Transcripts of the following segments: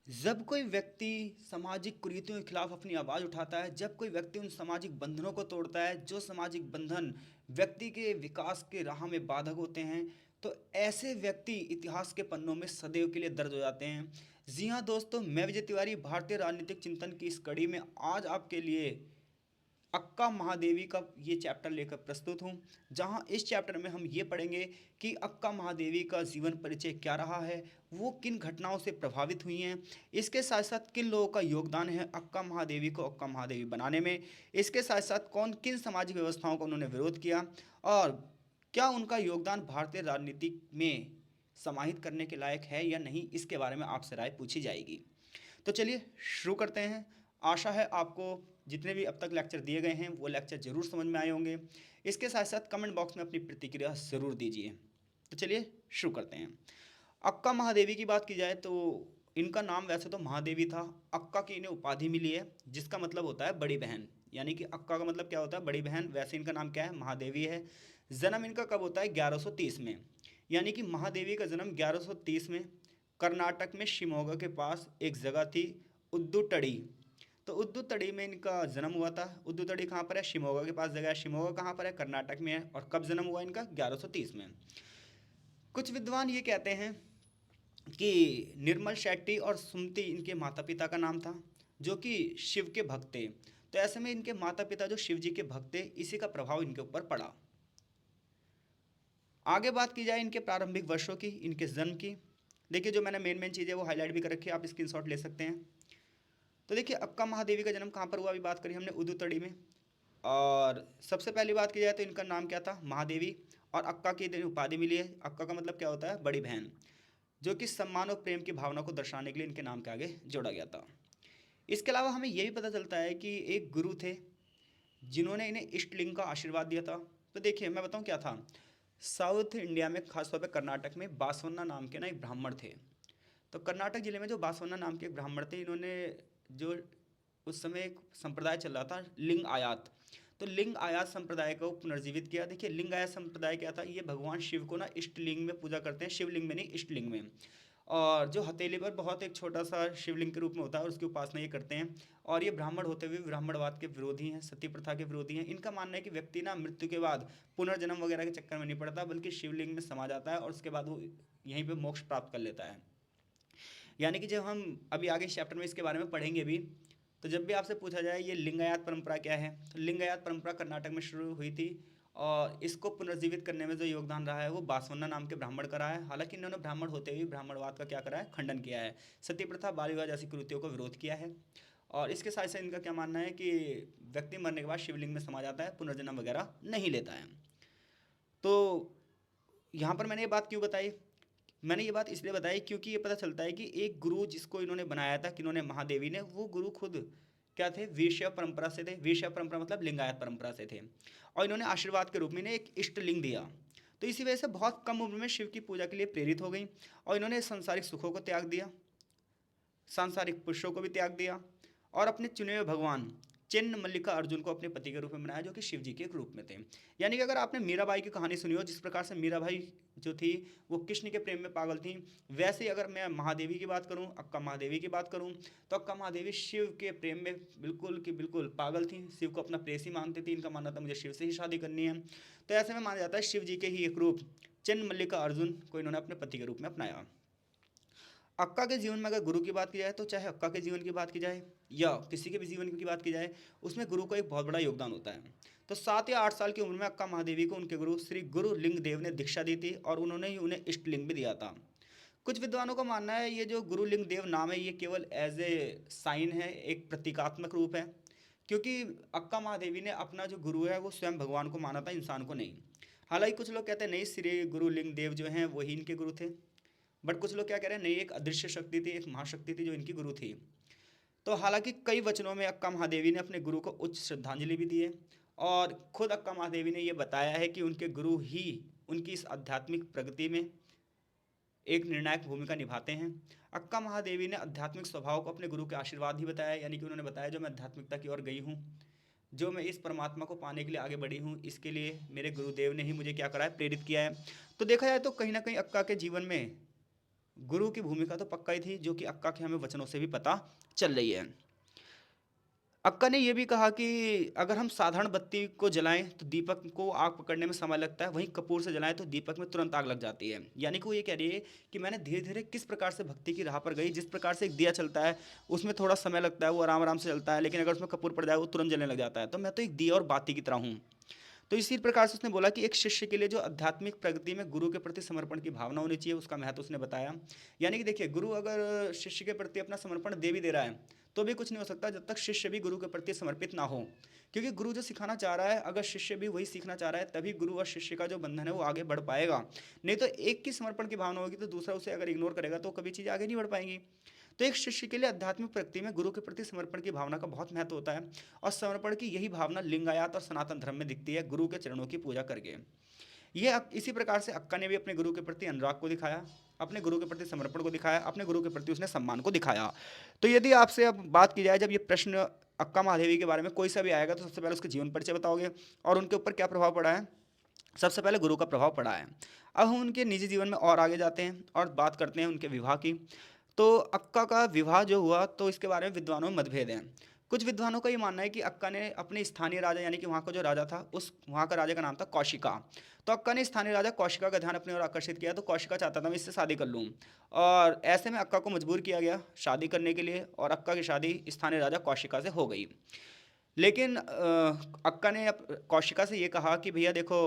जब कोई व्यक्ति सामाजिक कुरीतियों के खिलाफ अपनी आवाज़ उठाता है, जब कोई व्यक्ति उन सामाजिक बंधनों को तोड़ता है जो सामाजिक बंधन व्यक्ति के विकास के राह में बाधक होते हैं, तो ऐसे व्यक्ति इतिहास के पन्नों में सदैव के लिए दर्ज हो जाते हैं। जी हाँ दोस्तों, मैं विजय तिवारी भारतीय राजनीतिक चिंतन की इस कड़ी में आज आपके लिए अक्का महादेवी का ये चैप्टर लेकर प्रस्तुत हूँ, जहाँ इस चैप्टर में हम ये पढ़ेंगे कि अक्का महादेवी का जीवन परिचय क्या रहा है, वो किन घटनाओं से प्रभावित हुई हैं, इसके साथ साथ किन लोगों का योगदान है अक्का महादेवी को अक्का महादेवी बनाने में, इसके साथ साथ कौन किन सामाजिक व्यवस्थाओं का उन्होंने विरोध किया और क्या उनका योगदान भारतीय राजनीति में समाहित करने के लायक है या नहीं, इसके बारे में आपसे राय पूछी जाएगी। तो चलिए शुरू करते हैं। आशा है आपको जितने भी अब तक लेक्चर दिए गए हैं वो लेक्चर ज़रूर समझ में आए होंगे। इसके साथ साथ कमेंट बॉक्स में अपनी प्रतिक्रिया ज़रूर दीजिए। तो चलिए शुरू करते हैं। अक्का महादेवी की बात की जाए तो इनका नाम वैसे तो महादेवी था। अक्का की इन्हें उपाधि मिली है जिसका मतलब होता है बड़ी बहन, यानी कि अक्का का मतलब क्या होता है, बड़ी बहन। वैसे इनका नाम क्या है, महादेवी है। जन्म इनका कब होता है, 1130 में, यानी कि महादेवी का जन्म 1130 में कर्नाटक में शिमोगा के पास एक जगह थी, उद्दुटड़ी। तो उद्दुतड़ी में इनका जन्म हुआ था। उद्दुतड़ी कहाँ पर है, शिमोगा के पास जगह है। शिमोगा कहाँ पर है, कर्नाटक में है। और कब जन्म हुआ इनका, 1130 में। कुछ विद्वान ये कहते हैं कि निर्मल शेट्टी और सुमति इनके माता पिता का नाम था, जो कि शिव के भक्त थे। तो ऐसे में इनके माता पिता जो शिव जी के भक्त थे, इसी का प्रभाव इनके ऊपर पड़ा। आगे बात की जाए इनके प्रारंभिक वर्षों की, इनके जन्म की, देखिए जो मैंने मेन मेन चीज़ें वो हाईलाइट भी कर रखी है, आप स्क्रीनशॉट ले सकते हैं। तो देखिए अक्का महादेवी का जन्म कहाँ पर हुआ, अभी बात करी हमने, उदुतड़ी में। और सबसे पहली बात की जाए तो इनका नाम क्या था, महादेवी। और अक्का की इन्हें उपाधि मिली है। अक्का का मतलब क्या होता है, बड़ी बहन, जो कि सम्मान और प्रेम की भावना को दर्शाने के लिए इनके नाम के आगे जोड़ा गया था। इसके अलावा हमें यह भी पता चलता है कि एक गुरु थे जिन्होंने इन्हें इष्टलिंग का आशीर्वाद दिया था। तो देखिए मैं बताऊं क्या था, साउथ इंडिया में खासतौर पर कर्नाटक में बासवन्ना नाम के ना एक ब्राह्मण थे। तो कर्नाटक जिले में जो बासवन्ना नाम के एक ब्राह्मण थे, इन्होंने जो उस समय एक संप्रदाय चल रहा था लिंग आयात, तो लिंग आयात संप्रदाय को पुनर्जीवित किया। देखिए लिंग आयात संप्रदाय क्या था, ये भगवान शिव को ना इष्टलिंग में पूजा करते हैं, शिवलिंग में नहीं इष्टलिंग में। और जो हथेली पर बहुत एक छोटा सा शिवलिंग के रूप में होता है और उसकी उपासना ये करते हैं। और ये ब्राह्मण होते हुए ब्राह्मणवाद के विरोधी हैं, सती प्रथा के विरोधी हैं। इनका मानना है कि व्यक्ति ना मृत्यु के बाद पुनर्जन्म वगैरह के चक्कर में नहीं पड़ता, बल्कि शिवलिंग में समा जाता है और उसके बाद वो यहीं पे मोक्ष प्राप्त कर लेता है। यानी कि जब हम अभी आगे चैप्टर में इसके बारे में पढ़ेंगे भी, तो जब भी आपसे पूछा जाए ये लिंगायत परंपरा क्या है, तो लिंगायत परंपरा कर्नाटक में शुरू हुई थी। और इसको पुनर्जीवित करने में जो योगदान रहा है वो बासवन्ना नाम के ब्राह्मण का रहा है। हालांकि इन्होंने ब्राह्मण होते हुए ब्राह्मणवाद का क्या करा है, खंडन किया है, सती प्रथा बाल विवाह जैसी कृतियों को विरोध किया है। और इसके साथ साथ इनका क्या मानना है कि व्यक्ति मरने के बाद शिवलिंग में समा जाता है, पुनर्जन्म वगैरह नहीं लेता है। तो यहाँ पर मैंने ये बात क्यों बताई, मैंने ये बात इसलिए बताई क्योंकि ये पता चलता है कि एक गुरु जिसको इन्होंने बनाया था, किन्होंने, महादेवी ने, वो गुरु खुद क्या थे, वीरशैव परंपरा से थे। वीरशैव परंपरा मतलब लिंगायत परंपरा से थे। और इन्होंने आशीर्वाद के रूप में इन्हें एक इष्ट लिंग दिया। तो इसी वजह से बहुत कम उम्र में शिव की पूजा के लिए प्रेरित हो गई और इन्होंने सांसारिक सुखों को त्याग दिया, सांसारिक पुरुषों को भी त्याग दिया और अपने चुने हुए भगवान चिन्न मल्लिका अर्जुन को अपने पति के रूप में बनाया, जो कि शिव जी के एक रूप में थे। यानी कि अगर आपने मीराबाई की कहानी सुनी हो, जिस प्रकार से मीराबाई जो थी वो कृष्ण के प्रेम में पागल थी, वैसे ही अगर मैं महादेवी की बात करूं, अक्का महादेवी की बात करूं, तो अक्का महादेवी शिव के प्रेम में बिल्कुल कि बिल्कुल पागल थी। शिव को अपना प्रेयसी मानती थी। इनका मानना था मुझे शिव से ही शादी करनी है। तो ऐसे में माना जाता है शिव जी के ही एक रूप चिन्न मल्लिका अर्जुन को इन्होंने अपने पति के रूप में अपनाया। अक्का के जीवन में अगर गुरु की बात की जाए, तो चाहे अक्का के जीवन की बात की जाए या किसी के भी जीवन की बात की जाए, उसमें गुरु का एक बहुत बड़ा योगदान होता है। तो 7 या 8 साल की उम्र में अक्का महादेवी को उनके गुरु श्री गुरु लिंग देव ने दीक्षा दी थी और उन्होंने ही उन्हें इष्ट लिंग भी दिया था। कुछ विद्वानों का मानना है ये जो गुरु लिंग देव नाम है, ये केवल एज ए साइन है, एक प्रतीकात्मक रूप है, क्योंकि अक्का महादेवी ने अपना जो गुरु है वो स्वयं भगवान को माना था, इंसान को नहीं। हालांकि कुछ लोग कहते हैं नहीं, श्री गुरु लिंग देव जो हैं वही इनके गुरु थे। बट कुछ लोग क्या कह रहे हैं, नहीं, एक अदृश्य शक्ति थी, एक महाशक्ति थी जो इनकी गुरु थी। तो हालांकि कई वचनों में अक्का महादेवी ने अपने गुरु को उच्च श्रद्धांजलि भी दी है। और खुद अक्का महादेवी ने यह बताया है कि उनके गुरु ही उनकी इस आध्यात्मिक प्रगति में एक निर्णायक भूमिका निभाते हैं। अक्का महादेवी ने आध्यात्मिक स्वभाव को अपने गुरु के आशीर्वाद ही बताया, यानी कि उन्होंने बताया जो मैं आध्यात्मिकता की ओर गई हूँ, जो मैं इस परमात्मा को पाने के लिए आगे बढ़ी हूँ, इसके लिए मेरे गुरुदेव ने ही मुझे क्या करा है, प्रेरित किया है। तो देखा जाए तो कहीं ना कहीं अक्का के जीवन में गुरु की भूमिका तो पक्का ही थी, जो कि अक्का के हमें वचनों से भी पता चल रही है। अक्का ने ये भी कहा कि अगर हम साधारण बत्ती को जलाएं तो दीपक को आग पकड़ने में समय लगता है, वहीं कपूर से जलाएं तो दीपक में तुरंत आग लग जाती है। यानी कि वो ये कह रही है कि मैंने धीरे धीरे किस प्रकार से भक्ति की राह पर गई। जिस प्रकार से एक दिया चलता है उसमें थोड़ा समय लगता है, वो आराम आराम से चलता है, लेकिन अगर उसमें कपूर पड़ जाए वो तुरंत जलने लग जाता है। तो मैं तो एक दिया और बाती की तरह हूँ। तो इसी प्रकार से उसने बोला कि एक शिष्य के लिए जो आध्यात्मिक प्रगति में गुरु के प्रति समर्पण की भावना होनी चाहिए, उसका महत्व उसने बताया। यानी कि देखिए, गुरु अगर शिष्य के प्रति अपना समर्पण दे भी दे रहा है तो भी कुछ नहीं हो सकता जब तक शिष्य भी गुरु के प्रति समर्पित ना हो। क्योंकि गुरु जो सिखाना चाह रहा है, अगर शिष्य भी वही सीखना चाह रहा है, तभी गुरु और शिष्य का जो बंधन है वो आगे बढ़ पाएगा। नहीं तो एक की समर्पण की भावना होगी तो दूसरा उसे अगर इग्नोर करेगा तो कभी चीज़ आगे नहीं बढ़ पाएंगी। तो एक शिष्य के लिए आध्यात्मिक प्रगति में गुरु के प्रति समर्पण की भावना का बहुत महत्व होता है। और समर्पण की यही भावना लिंगायत और सनातन धर्म में दिखती है, गुरु के चरणों की पूजा करके। ये इसी प्रकार से अक्का ने भी अपने गुरु के प्रति अनुराग को दिखाया, अपने गुरु के प्रति समर्पण को दिखाया, अपने गुरु के प्रति उसने सम्मान को दिखाया। तो यदि आपसे अब बात की जाए, जब ये प्रश्न अक्का महादेवी के बारे में कोई सा भी आएगा तो सबसे पहले उसके जीवन परिचय बताओगे और उनके ऊपर क्या प्रभाव पड़ा है। सबसे पहले गुरु का प्रभाव पड़ा है। अब हम उनके निजी जीवन में और आगे जाते हैं और बात करते हैं उनके विवाह की। तो अक्का का विवाह जो हुआ तो इसके बारे में विद्वानों में मतभेद हैं। कुछ विद्वानों का ये मानना है कि अक्का ने अपने स्थानीय राजा, यानी कि वहाँ का जो राजा था, उस वहाँ का राजा का नाम था कौशिका। तो अक्का ने स्थानीय राजा कौशिका का ध्यान अपनी ओर आकर्षित किया। तो कौशिका चाहता था मैं इससे शादी कर लूँ, और ऐसे में अक्का को मजबूर किया गया शादी करने के लिए, और अक्का की शादी स्थानीय राजा कौशिका से हो गई। लेकिन अक्का ने कौशिका से ये कहा कि भैया देखो,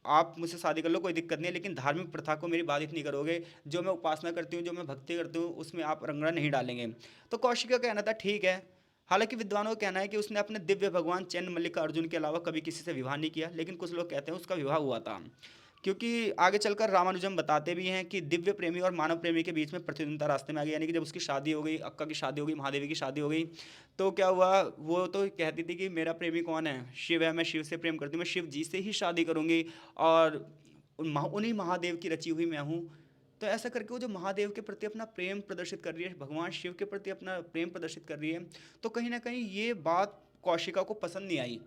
आप मुझसे शादी कर लो, कोई दिक्कत नहीं है, लेकिन धार्मिक प्रथा को मेरी बाधित नहीं करोगे। जो मैं उपासना करती हूँ, जो मैं भक्ति करती हूँ, उसमें आप रंगना नहीं डालेंगे। तो कौशिका का कहना था ठीक है। हालांकि विद्वानों का कहना है कि उसने अपने दिव्य भगवान चैन मल्लिका अर्जुन के अलावा कभी किसी से विवाह नहीं किया, लेकिन कुछ लोग कहते हैं उसका विवाह हुआ था। क्योंकि आगे चलकर रामानुजम बताते भी हैं कि दिव्य प्रेमी और मानव प्रेमी के बीच में प्रतिद्वंदता रास्ते में आ गई। यानी कि जब उसकी शादी हो गई, अक्का की शादी हो गई, महादेवी की शादी हो गई, तो क्या हुआ, वो तो कहती थी कि मेरा प्रेमी कौन है, शिव है, मैं शिव से प्रेम करती हूँ, मैं शिव जी से ही शादी करूँगी, और उन्हीं महादेव की रची हुई मैं हूँ। तो ऐसा करके वो जो महादेव के प्रति अपना प्रेम प्रदर्शित कर रही है, भगवान शिव के प्रति अपना प्रेम प्रदर्शित कर रही है, तो कहीं ना कहीं ये बात कौशिका को पसंद नहीं आई,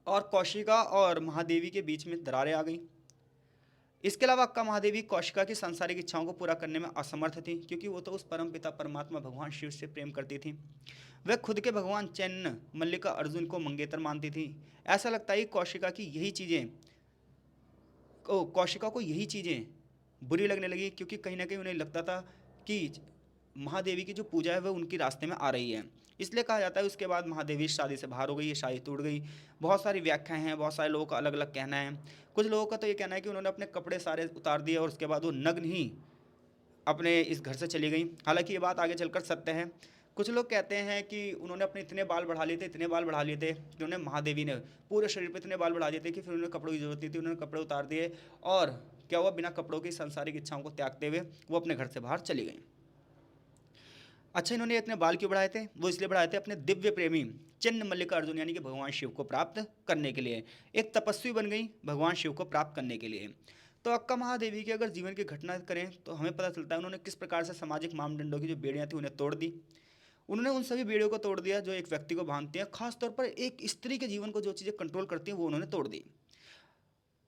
और कौशिका और महादेवी के बीच में दरारें आ गई। इसके अलावा अक्का महादेवी कौशिका की सांसारिक इच्छाओं को पूरा करने में असमर्थ थी, क्योंकि वो तो उस परम पिता परमात्मा भगवान शिव से प्रेम करती थी। वह खुद के भगवान चैन्न मल्लिका अर्जुन को मंगेतर मानती थी। ऐसा लगता है कि कौशिका को यही चीज़ें बुरी लगने लगी, क्योंकि कहीं ना कहीं उन्हें लगता था कि महादेवी की जो पूजा है वह उनके रास्ते में आ रही है। इसलिए कहा जाता है उसके बाद महादेवी शादी से बाहर हो गई, ये शादी टूट गई। बहुत सारी व्याख्याएं हैं, बहुत सारे लोगों का अलग अलग कहना है। कुछ लोगों का तो ये कहना है कि उन्होंने अपने कपड़े सारे उतार दिए और उसके बाद वो नग्न ही अपने इस घर से चली गई। हालांकि ये बात आगे चलकर सत्य है। कुछ लोग कहते हैं कि उन्होंने अपने इतने बाल बढ़ा लिए थे, इतने बाल बढ़ा लिए थे कि उन्हें महादेवी ने पूरे शरीर पे इतने बाल बढ़ा दिए थे कि फिर उन्हें कपड़ों की जरूरत नहीं थी, उन्होंने कपड़े उतार दिए, और क्या हुआ, बिना कपड़ों की सांसारिक इच्छाओं को त्यागते हुए वो अपने घर से बाहर चली गई। अच्छा, इन्होंने इतने बाल क्यों बढ़ाए थे, वो इसलिए बढ़ाए थे अपने दिव्य प्रेमी चिन्ह मल्लिकार्जुन यानी कि भगवान शिव को प्राप्त करने के लिए। एक तपस्वी बन गई भगवान शिव को प्राप्त करने के लिए। तो अक्का महादेवी की अगर जीवन की घटना करें तो हमें पता चलता है उन्होंने किस प्रकार से सामाजिक मानदंडों की जो बेड़ियां थी उन्हें तोड़ दी। उन्होंने उन सभी बेड़ियों को तोड़ दिया जो एक व्यक्ति को बांधती हैं, खासतौर पर एक स्त्री के जीवन को जो चीज़ें कंट्रोल करती हैं वो उन्होंने तोड़ दी।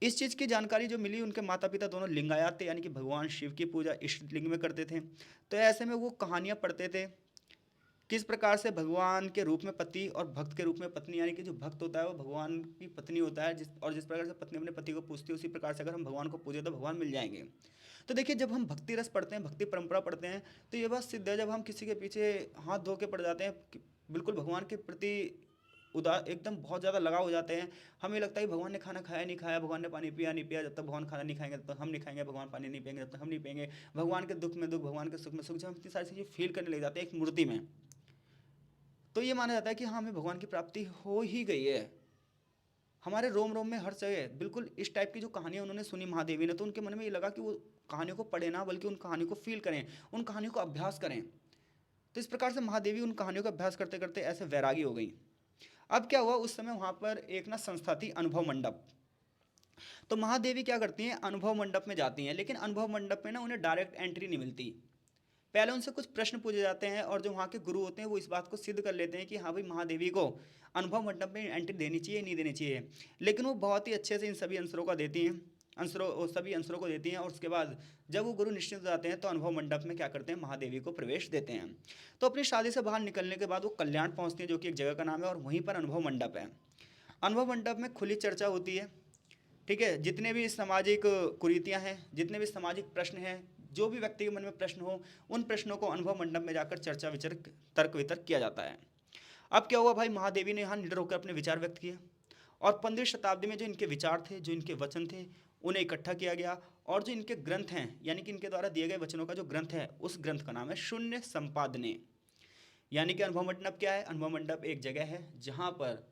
इस चीज़ की जानकारी जो मिली, उनके माता पिता दोनों लिंगायत थे, यानी कि भगवान शिव की पूजा इष्ट लिंग में करते थे। तो ऐसे में वो कहानियाँ पढ़ते थे किस प्रकार से भगवान के रूप में पति और भक्त के रूप में पत्नी, यानी कि जो भक्त होता है वो भगवान की पत्नी होता है, जिस प्रकार से पत्नी अपने पति को पूजती है, उसी प्रकार से अगर हम भगवान को पूजे तो भगवान मिल जाएंगे। तो देखिए, जब हम भक्ति रस पढ़ते हैं, भक्ति परंपरा पढ़ते हैं, तो ये बात सिद्ध है, जब हम किसी के पीछे हाथ धो के पड़ जाते हैं बिल्कुल भगवान के प्रति उदार एकदम बहुत ज़्यादा लगाव हो जाते हैं। हमें लगता है कि भगवान ने खाना खाया नहीं खाया, भगवान ने पानी पिया नहीं पिया, जब तक भगवान खाना नहीं खाएंगे तब तक हम नहीं खाएंगे, भगवान पानी नहीं पियेंगे जब तक हम नहीं पियेंगे, भगवान के दुख में दुख, भगवान के सुख में सुख, जब हम इतनी सारी चीज़ें फील करने लग जाते हैं एक मूर्ति में, तो ये माना जाता है कि हाँ, हमें भगवान की प्राप्ति हो ही गई है। हमारे रोम रोम में हर जगह बिल्कुल इस टाइप की जो कहानियाँ उन्होंने सुनी महादेवी ने, तो उनके मन में ये लगा कि वो कहानियों को पढ़े ना, बल्कि उन कहानियों को फील करें, उन कहानियों का अभ्यास करें। तो इस प्रकार से महादेवी उन कहानियों का अभ्यास करते करते ऐसे वैरागी हो गई। अब क्या हुआ, उस समय वहाँ पर एक ना संस्था थी, अनुभव मंडप। तो महादेवी क्या करती हैं, अनुभव मंडप में जाती हैं, लेकिन अनुभव मंडप में ना उन्हें डायरेक्ट एंट्री नहीं मिलती। पहले उनसे कुछ प्रश्न पूछे जाते हैं, और जो वहाँ के गुरु होते हैं वो इस बात को सिद्ध कर लेते हैं कि हाँ भाई, महादेवी को अनुभव मंडप में एंट्री देनी चाहिए नहीं देनी चाहिए। लेकिन वो बहुत ही अच्छे से इन सभी आंसरों का देती हैं। अंसरों वो सभी अंसरों को देती हैं। और उसके बाद जब वो गुरु निश्चिंत हो जाते हैं तो अनुभव मंडप में क्या करते हैं, महादेवी को प्रवेश देते हैं। तो अपनी शादी से बाहर निकलने के बाद वो कल्याण पहुंचती हैं, जो कि एक जगह का नाम है, और वहीं पर अनुभव मंडप है। अनुभव मंडप में खुली चर्चा होती है, ठीक है। जितने भी सामाजिक कुरीतियां हैं, जितने भी सामाजिक प्रश्न हैं, जो भी व्यक्ति के मन में प्रश्न हो, उन प्रश्नों को अनुभव मंडप में जाकर चर्चा विचर्क तर्क वितर्क किया जाता है। अब क्या हुआ भाई, महादेवी ने यहाँ निडर होकर अपने विचार व्यक्त किए, और 15वीं शताब्दी में जो इनके विचार थे, जो इनके वचन थे, उन्हें इकट्ठा किया गया। और जो इनके ग्रंथ हैं, यानी कि इनके द्वारा दिए गए वचनों का जो ग्रंथ है, उस ग्रंथ का नाम है शून्य संपादने। यानी कि अनुभव मंडप क्या है, अनुभव मंडप एक जगह है जहाँ पर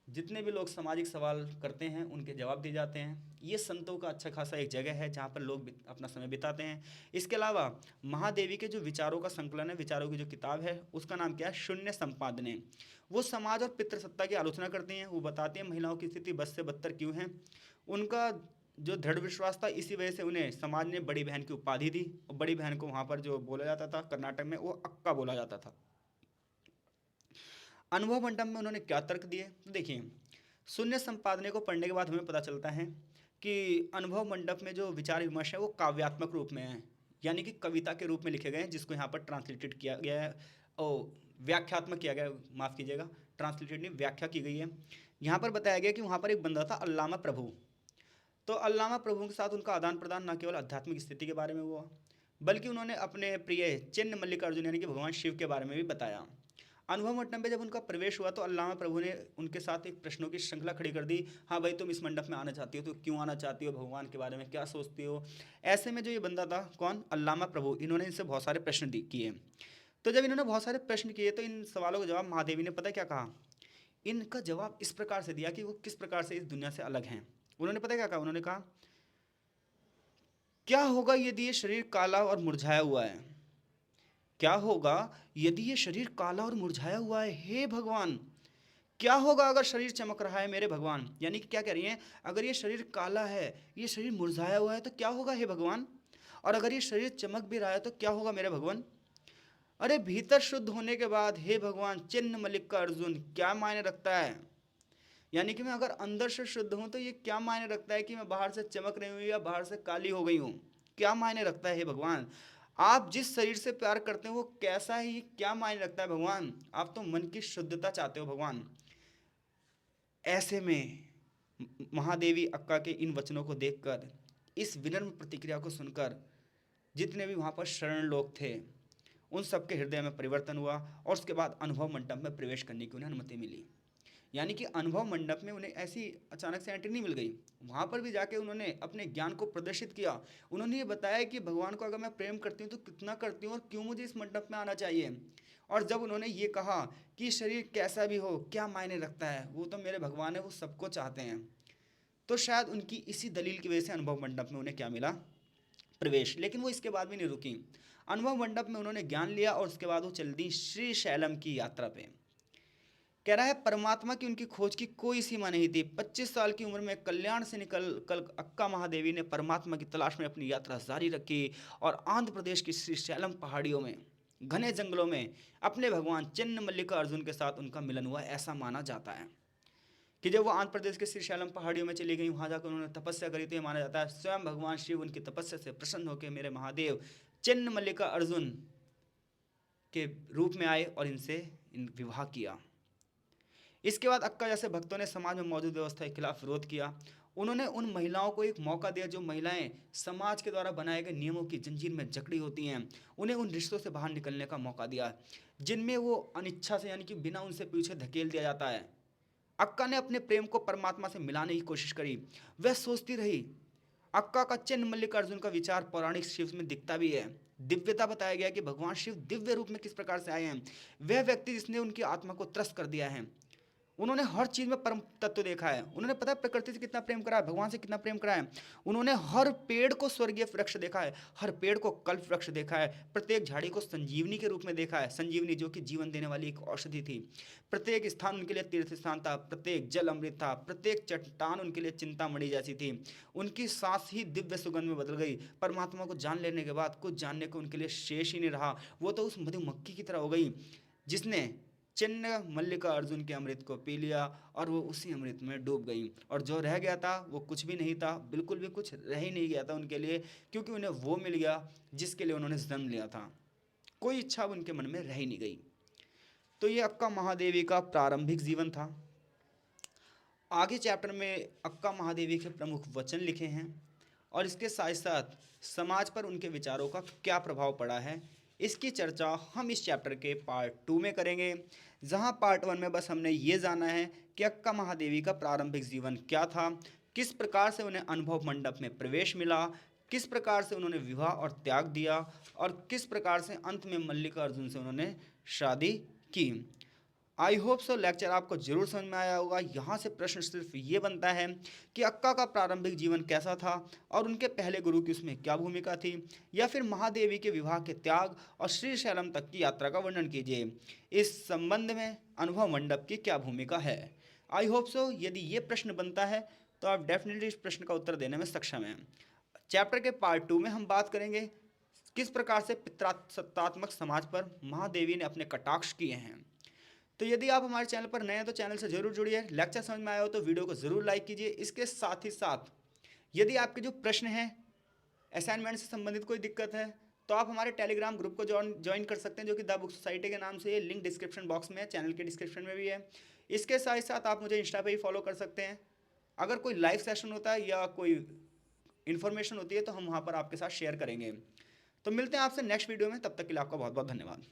जितने भी लोग सामाजिक सवाल करते हैं उनके जवाब दिए जाते हैं। ये संतों का अच्छा खासा एक जगह है जहाँ पर लोग अपना समय बिताते हैं। इसके अलावा महादेवी के जो विचारों का संकलन है, विचारों की जो किताब है, उसका नाम क्या है, शून्य संपादने। वो समाज और पितृसत्ता की आलोचना करती हैं। वो बताती हैं महिलाओं की स्थिति बद से बदतर क्यों है। उनका जो दृढ़ विश्वास था, इसी वजह से उन्हें समाज ने बड़ी बहन की उपाधि दी। और बड़ी बहन को वहाँ पर जो बोला जाता था कर्नाटक में, वो अक्का बोला जाता था। अनुभव मंडप में उन्होंने क्या तर्क दिए, तो देखिए, शून्य संपादने को पढ़ने के बाद हमें पता चलता है कि अनुभव मंडप में जो विचार विमर्श है वो काव्यात्मक रूप में है, यानी कि कविता के रूप में लिखे गए हैं, जिसको यहाँ पर ट्रांसलेटेड किया गया है और व्याख्यात्मक किया गया है, माफ़ कीजिएगा, ट्रांसलेटेड नहीं, व्याख्या की गई है। यहाँ पर बताया गया कि वहाँ पर एक बंदा था अल्लामा प्रभु। तो अल्लामा प्रभु के साथ उनका आदान प्रदान न केवल आध्यात्मिक स्थिति के बारे में हुआ, बल्कि उन्होंने अपने प्रिय चिन्ह मल्लिकार्जुन यानी कि भगवान शिव के बारे में भी बताया। अनुभव मंडप में जब उनका प्रवेश हुआ तो अल्लामा प्रभु ने उनके साथ एक प्रश्नों की श्रृंखला खड़ी कर दी। हाँ भाई, तुम इस मंडप में आना चाहती हो तो क्यों आना चाहती हो, भगवान के बारे में क्या सोचती हो। ऐसे में जो ये बंदा था, कौन, अल्लामा प्रभु, इन्होंने इनसे बहुत सारे प्रश्न किए। तो जब इन्होंने बहुत सारे प्रश्न किए तो इन सवालों का जवाब महादेवी ने पता क्या कहा, इनका जवाब इस प्रकार से दिया कि वो किस प्रकार से इस दुनिया से अलग हैं। उन्होंने पता क्या कहा, उन्होंने कहा, क्या होगा यदि ये शरीर काला और मुरझाया हुआ है, क्या होगा यदि ये शरीर काला और मुरझाया हुआ है, हे भगवान, क्या होगा अगर शरीर चमक रहा है मेरे भगवान। यानी कि क्या कह रही हैं, अगर ये शरीर काला है, ये शरीर मुरझाया हुआ है तो क्या होगा हे भगवान, और अगर ये शरीर चमक भी रहा है तो क्या होगा मेरे भगवान। अरे भीतर शुद्ध होने के बाद हे भगवान चिन्ह मलिक का अर्जुन क्या मायने रखता है। यानी कि मैं अगर अंदर से शुद्ध हूं तो ये क्या मायने रखता है कि मैं बाहर से चमक रही हूँ या बाहर से काली हो गई हूँ, क्या मायने रखता है हे भगवान। आप जिस शरीर से प्यार करते हो वो कैसा है, ये क्या मायने रखता है भगवान। आप तो मन की शुद्धता चाहते हो भगवान। ऐसे में महादेवी अक्का के इन वचनों को देखकर, इस विनम्र प्रतिक्रिया को सुनकर, जितने भी वहाँ पर शरण लोग थे उन सबके हृदय में परिवर्तन हुआ, और उसके बाद अनुभव मंडप में प्रवेश करने की उन्हें अनुमति मिली। यानी कि अनुभव मंडप में उन्हें ऐसी अचानक से एंट्री नहीं मिल गई, वहाँ पर भी जाके उन्होंने अपने ज्ञान को प्रदर्शित किया। उन्होंने ये बताया कि भगवान को अगर मैं प्रेम करती हूँ तो कितना करती हूँ और क्यों मुझे इस मंडप में आना चाहिए। और जब उन्होंने ये कहा कि शरीर कैसा भी हो क्या मायने रखता है, वो तो मेरे भगवान है, वो सबको चाहते हैं, तो शायद उनकी इसी दलील की वजह से अनुभव मंडप में उन्हें क्या मिला, प्रवेश। लेकिन वो इसके बाद भी नहीं रुकी। अनुभव मंडप में उन्होंने ज्ञान लिया और उसके बाद वो चल दी श्री शैलम की यात्रा पे। कह रहा है परमात्मा की उनकी खोज की कोई सीमा नहीं थी। 25 साल की उम्र में कल्याण से निकल कल अक्का महादेवी ने परमात्मा की तलाश में अपनी यात्रा जारी रखी और आंध्र प्रदेश की श्री शैलम पहाड़ियों में, घने जंगलों में अपने भगवान चिन्न मल्लिका अर्जुन के साथ उनका मिलन हुआ। ऐसा माना जाता है कि जब वो आंध्र प्रदेश के श्री शैलम पहाड़ियों में चली गई, वहाँ जाकर उन्होंने तपस्या करी, तो ये माना जाता है स्वयं भगवान शिव उनकी तपस्या से प्रसन्न होकर मेरे महादेव चिन्न मल्लिका अर्जुन के रूप में आए और इनसे विवाह किया। इसके बाद अक्का जैसे भक्तों ने समाज में मौजूद व्यवस्था के खिलाफ विरोध किया। उन्होंने उन महिलाओं को एक मौका दिया जो महिलाएं समाज के द्वारा बनाए गए नियमों की जंजीर में जकड़ी होती हैं। उन्हें उन रिश्तों से बाहर निकलने का मौका दिया जिनमें वो अनिच्छा से, यानी कि बिना उनसे पीछे धकेल दिया जाता है। अक्का ने अपने प्रेम को परमात्मा से मिलाने की कोशिश करी। वह सोचती रही। अक्का का चिन्ह मल्लिकार्जुन का विचार पौराणिक शिव में दिखता भी है। दिव्यता बताया गया कि भगवान शिव दिव्य रूप में किस प्रकार से आए हैं। वह व्यक्ति जिसने उनकी आत्मा को त्रस्त कर दिया है। उन्होंने हर चीज में परम तत्व देखा है। उन्होंने पता है प्रकृति से कितना प्रेम करा है, भगवान से कितना प्रेम करा है। उन्होंने हर पेड़ को स्वर्गीय वृक्ष देखा है, हर पेड़ को कल्प वृक्ष देखा है, प्रत्येक झाड़ी को संजीवनी के रूप में देखा है। संजीवनी जो कि जीवन देने वाली एक औषधि थी। प्रत्येक स्थान उनके लिए तीर्थ स्थान था, प्रत्येक जल अमृत था, प्रत्येक चट्टान उनके लिए चिंतामणि जैसी थी। उनकी सांस ही दिव्य सुगंध में बदल गई। परमात्मा को जान लेने के बाद कुछ जानने को उनके लिए शेष ही नहीं रहा। वो तो उस मधुमक्खी की तरह हो गई जिसने चिन्ह मल्लिका अर्जुन के अमृत को पी लिया और वो उसी अमृत में डूब गई, और जो रह गया था वो कुछ भी नहीं था, बिल्कुल भी कुछ रह ही नहीं गया था उनके लिए, क्योंकि उन्हें वो मिल गया जिसके लिए उन्होंने जन्म लिया था। कोई इच्छा उनके मन में रह ही नहीं गई। तो ये अक्का महादेवी का प्रारंभिक जीवन था। आगे चैप्टर में अक्का महादेवी के प्रमुख वचन लिखे हैं और इसके साथ साथ समाज पर उनके विचारों का क्या प्रभाव पड़ा है, इसकी चर्चा हम इस चैप्टर के पार्ट 2 में करेंगे। जहां पार्ट 1 में बस हमने ये जाना है कि अक्का महादेवी का प्रारंभिक जीवन क्या था, किस प्रकार से उन्हें अनुभव मंडप में प्रवेश मिला, किस प्रकार से उन्होंने विवाह और त्याग दिया, और किस प्रकार से अंत में मल्लिका अर्जुन से उन्होंने शादी की। आई होप सो लेक्चर आपको जरूर समझ में आया होगा। यहाँ से प्रश्न सिर्फ ये बनता है कि अक्का का प्रारंभिक जीवन कैसा था और उनके पहले गुरु की उसमें क्या भूमिका थी, या फिर महादेवी के विवाह के त्याग और श्रीशैलम तक की यात्रा का वर्णन कीजिए। इस संबंध में अनुभव मंडप की क्या भूमिका है। आई होप सो यदि ये प्रश्न बनता है तो आप डेफिनेटली इस प्रश्न का उत्तर देने में सक्षम हैं। चैप्टर के पार्ट 2 में हम बात करेंगे किस प्रकार से पितृसत्तात्मक समाज पर महादेवी ने अपने कटाक्ष किए हैं। तो यदि आप हमारे चैनल पर नए हैं तो चैनल से जरूर जुड़िए। लेक्चर समझ में आया हो तो वीडियो को जरूर लाइक कीजिए। इसके साथ ही साथ यदि आपके जो प्रश्न हैं, असाइनमेंट से संबंधित कोई दिक्कत है, तो आप हमारे टेलीग्राम ग्रुप को ज्वाइन कर सकते हैं, जो कि द बुक सोसाइटी के नाम से है। लिंक डिस्क्रिप्शन बॉक्स में है, चैनल के डिस्क्रिप्शन में भी है। इसके साथ साथ आप मुझे इंस्टा पर ही फॉलो कर सकते हैं। अगर कोई लाइव सेशन होता है या कोई इन्फॉर्मेशन होती है तो हम वहाँ पर आपके साथ शेयर करेंगे। तो मिलते हैं आपसे नेक्स्ट वीडियो में, तब तक के लिए आपका बहुत बहुत धन्यवाद।